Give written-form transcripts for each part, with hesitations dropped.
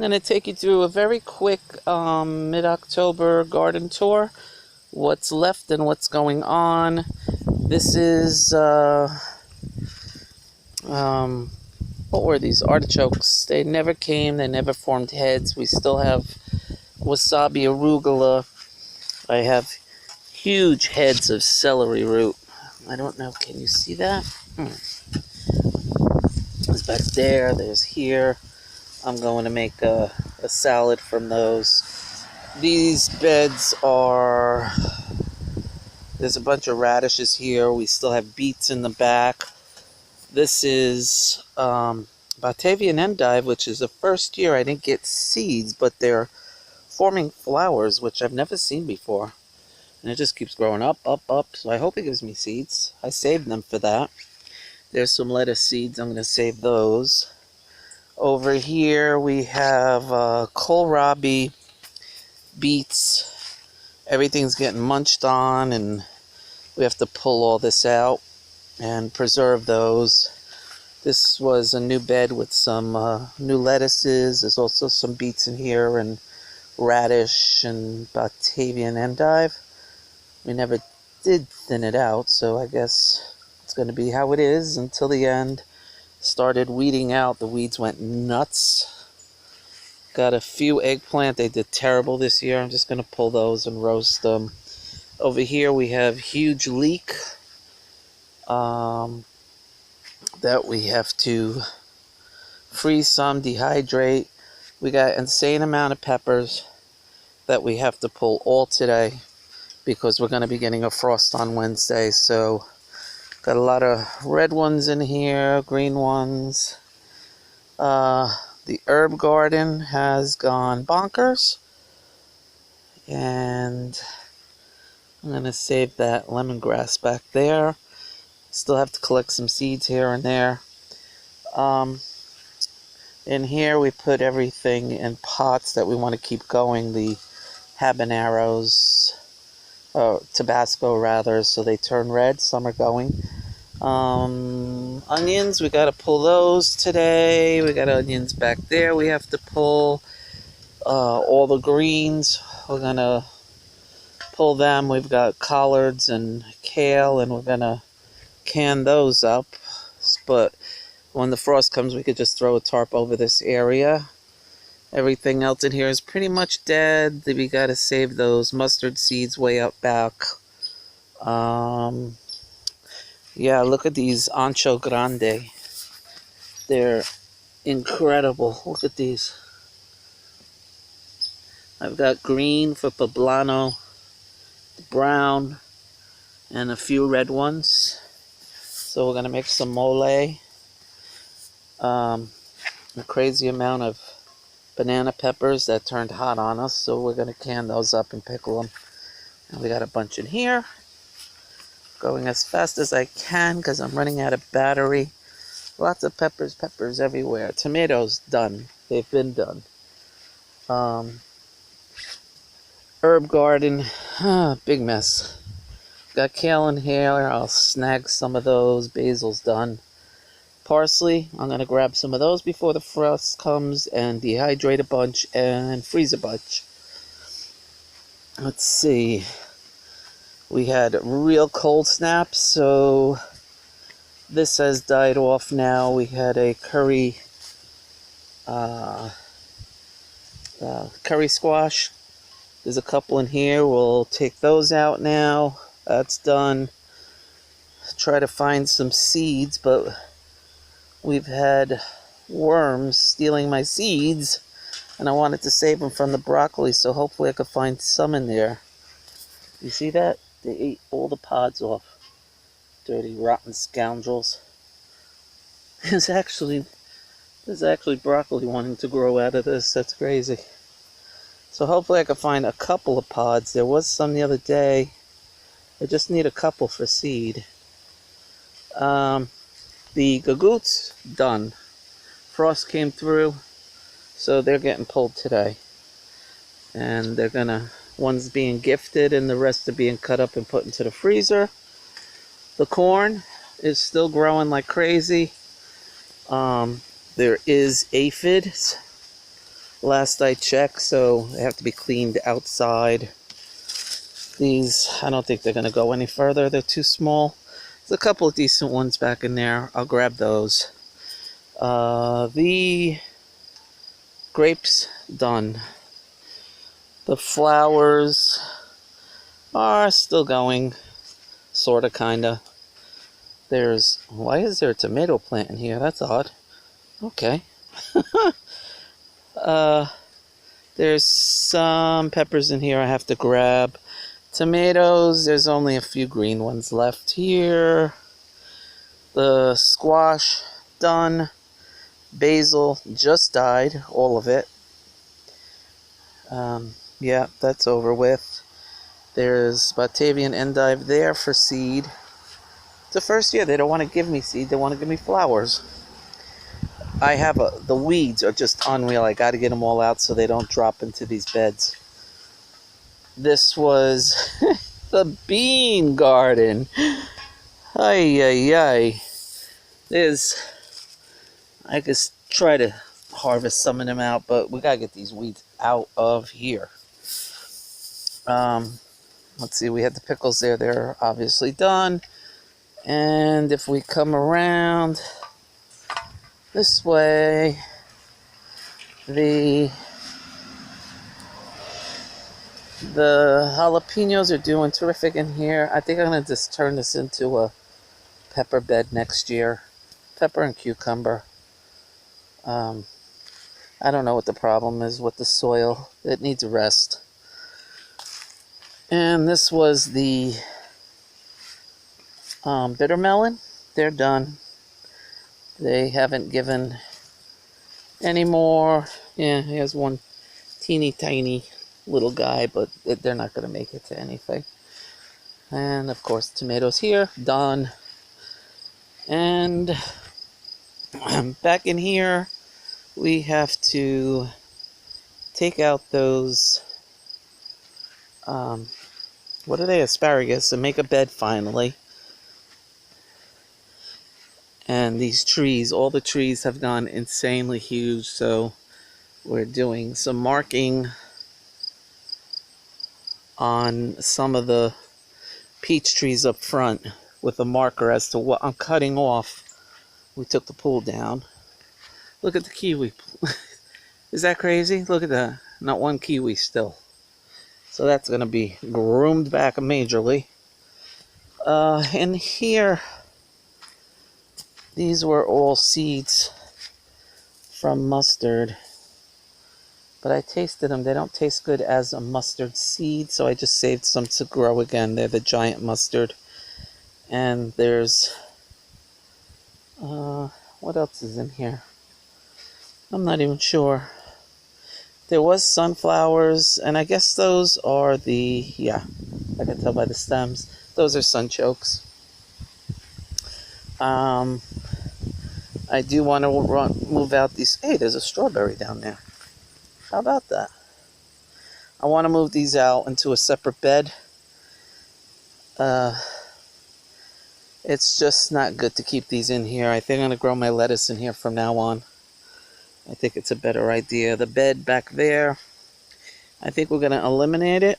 going to take you through a very quick mid-October garden tour. What's left and what's going on. This is, what were these? Artichokes. They never came, they never formed heads. We still have wasabi arugula. I have huge heads of celery root. I don't know, can you see that? There's back there, there's here. I'm going to make a salad from those. These beds are, there's a bunch of radishes here. We still have beets in the back. This is Batavian endive, which is the first year I didn't get seeds, but they're forming flowers, which I've never seen before. And it just keeps growing up, up, up. So I hope it gives me seeds. I saved them for that. There's some lettuce seeds. I'm going to save those. Over here we have kohlrabi, beets. Everything's getting munched on, and we have to pull all this out and preserve those. This was a new bed with some new lettuces. There's also some beets in here, and radish and Batavian endive. We never did thin it out, so I guess it's going to be how it is until the end. Started weeding out. The weeds went nuts. Got a few eggplant. They did terrible this year. I'm just going to pull those and roast them. Over here we have huge leek that we have to freeze some, dehydrate. We got an insane amount of peppers that we have to pull all today, because we're going to be getting a frost on Wednesday. So got a lot of red ones in here, green ones. The herb garden has gone bonkers, and I'm going to save that lemongrass back there. Still have to collect some seeds here and there. In here we put everything in pots that we want to keep going. The habaneros, Tabasco rather, so they turn red. Some are going. Onions, we got to pull those today. We got onions back there we have to pull. All the greens, we're going to pull them. We've got collards and kale, and we're going to can those up. But when the frost comes, we could just throw a tarp over this area. Everything else in here is pretty much dead. We got to save those mustard seeds way up back. Yeah, look at these Ancho Grande. They're incredible. Look at these. I've got green for poblano, brown, and a few red ones. So we're going to make some mole. A crazy amount of banana peppers that turned hot on us, so we're going to can those up and pickle them. And we got a bunch in here. Going as fast as I can because I'm running out of battery. Lots of peppers everywhere. Tomatoes done. They've been done. Herb garden, big mess. Got kale in here. I'll snag some of those. Basil's done. Parsley, I'm going to grab some of those before the frost comes and dehydrate a bunch and freeze a bunch. Let's see. We had real cold snaps, so this has died off now. We had a curry squash. There's a couple in here. We'll take those out now. That's done. Try to find some seeds, but we've had worms stealing my seeds, and I wanted to save them from the broccoli, so hopefully I could find some in there. You see that? They ate all the pods off. Dirty, rotten scoundrels. There's actually broccoli wanting to grow out of this. That's crazy. So hopefully I can find a couple of pods. There was some the other day. I just need a couple for seed. The gagoots, done. Frost came through, so they're getting pulled today. And they're gonna, one's being gifted and the rest are being cut up and put into the freezer. The corn is still growing like crazy. There is aphids last I checked, so they have to be cleaned outside. These, I don't think they're going to go any further. They're too small. There's a couple of decent ones back in there. I'll grab those. The grapes, done. The flowers are still going. Sorta, kinda. Why is there a tomato plant in here? That's odd. Okay. There's some peppers in here I have to grab. Tomatoes, there's only a few green ones left here. The squash, done. Basil just died, all of it. Yeah, that's over with. There's Batavian endive there for seed. It's the first year they don't want to give me seed, they want to give me flowers. I have the weeds are just unreal. I got to get them all out so they don't drop into these beds. This was the bean garden. Ay, ay, ay. I could try to harvest some of them out, but we got to get these weeds out of here. Let's see, we had the pickles there. They're obviously done. And if we come around this way, the jalapenos are doing terrific in here. I think I'm going to just turn this into a pepper bed next year. Pepper and cucumber. I don't know what the problem is with the soil. It needs a rest. And this was the bitter melon. They're done. They haven't given any more. Yeah, here's one teeny tiny little guy, but they're not going to make it to anything. And of course, tomatoes here, done. And back in here, we have to take out those, what are they, asparagus, and make a bed finally. And these trees, all the trees have gone insanely huge, so we're doing some marking on some of the peach trees up front with a marker as to what I'm cutting off. We took the pool down. Look at the kiwi. Is that crazy? Look at that. Not one kiwi still. So that's going to be groomed back majorly. And here, these were all seeds from mustard. But I tasted them. They don't taste good as a mustard seed, so I just saved some to grow again. They're the giant mustard. And there's, what else is in here? I'm not even sure. There was sunflowers, and I guess those are yeah, I can tell by the stems. Those are sunchokes. I do want to move out these. Hey, there's a strawberry down there. How about that? I want to move these out into a separate bed. It's just not good to keep these in here. I think I'm going to grow my lettuce in here from now on. I think it's a better idea. The bed back there, I think we're going to eliminate it.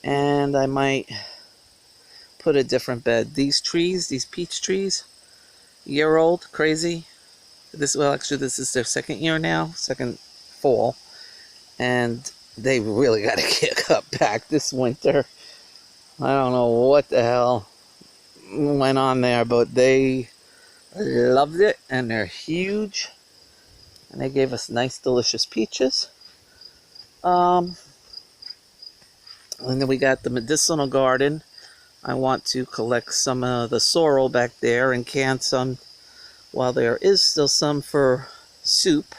And I might put a different bed. These trees, these peach trees, year-old, crazy. Well, actually, this is their second year now, second fall. And they really got to get cut back this winter. I don't know what the hell went on there, but they loved it, and they're huge. And they gave us nice, delicious peaches. And then we got the medicinal garden. I want to collect some of the sorrel back there and can some while there is still some for soup.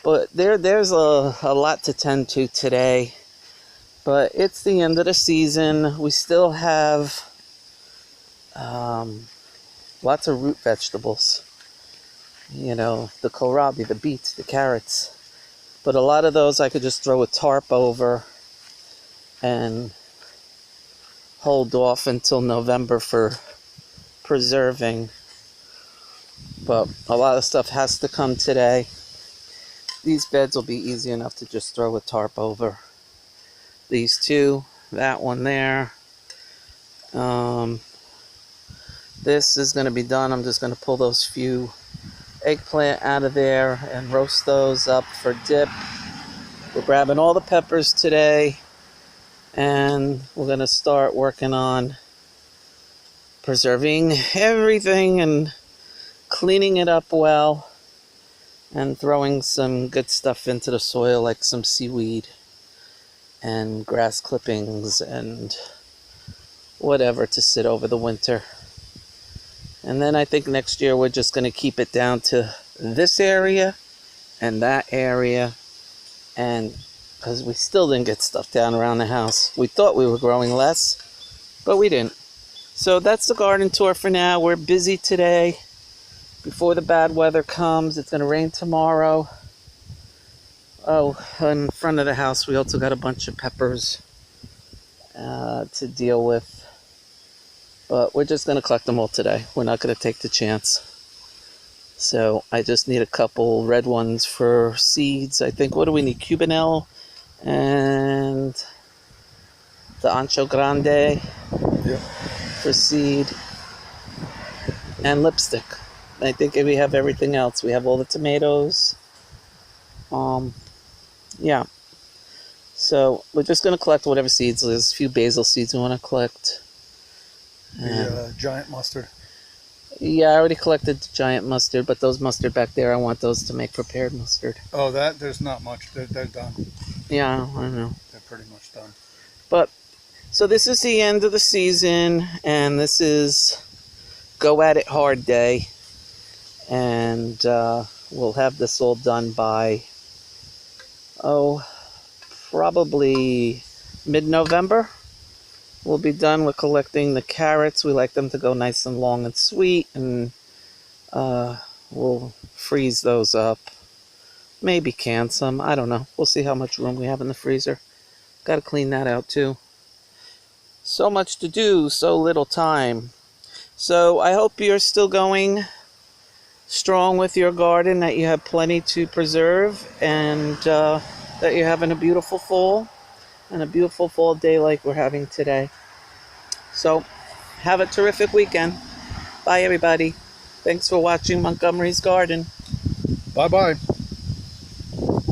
But there's a lot to tend to today. But it's the end of the season. We still have lots of root vegetables. You know, the kohlrabi, the beets, the carrots. But a lot of those I could just throw a tarp over and hold off until November for preserving. But a lot of stuff has to come today. these beds will be easy enough to just throw a tarp over. These two, that one there. This is going to be done. I'm just going to pull those few eggplant out of there and roast those up for dip. We're grabbing all the peppers today, and we're going to start working on preserving everything and cleaning it up well and throwing some good stuff into the soil, like some seaweed and grass clippings and whatever to sit over the winter. And then I think next year we're just going to keep it down to this area and that area, and because we still didn't get stuff down around the house. We thought we were growing less, but we didn't. So that's the garden tour for now. We're busy today before the bad weather comes. It's going to rain tomorrow. Oh, in front of the house we also got a bunch of peppers to deal with. But we're just going to collect them all today. We're not going to take the chance. So I just need a couple red ones for seeds. I think, what do we need? Cubanelle and the Ancho Grande for seed. And lipstick. I think we have everything else. We have all the tomatoes. Yeah. So we're just going to collect whatever seeds. There's a few basil seeds we want to collect. The giant mustard. Yeah, I already collected the giant mustard, but those mustard back there, I want those to make prepared mustard. Oh, there's not much. They're done. Yeah, I know. They're pretty much done. But, so this is the end of the season, and this is Go At It Hard Day. And we'll have this all done by, probably mid-November. We'll be done with collecting the carrots. We like them to go nice and long and sweet, and we'll freeze those up. Maybe can some. I don't know. We'll see how much room we have in the freezer. Got to clean that out too. So much to do, so little time. So I hope you're still going strong with your garden, that you have plenty to preserve, and that you're having a beautiful fall. And a beautiful fall day like we're having today. So, have a terrific weekend. Bye, everybody. Thanks for watching Montgomery's Garden. Bye-bye.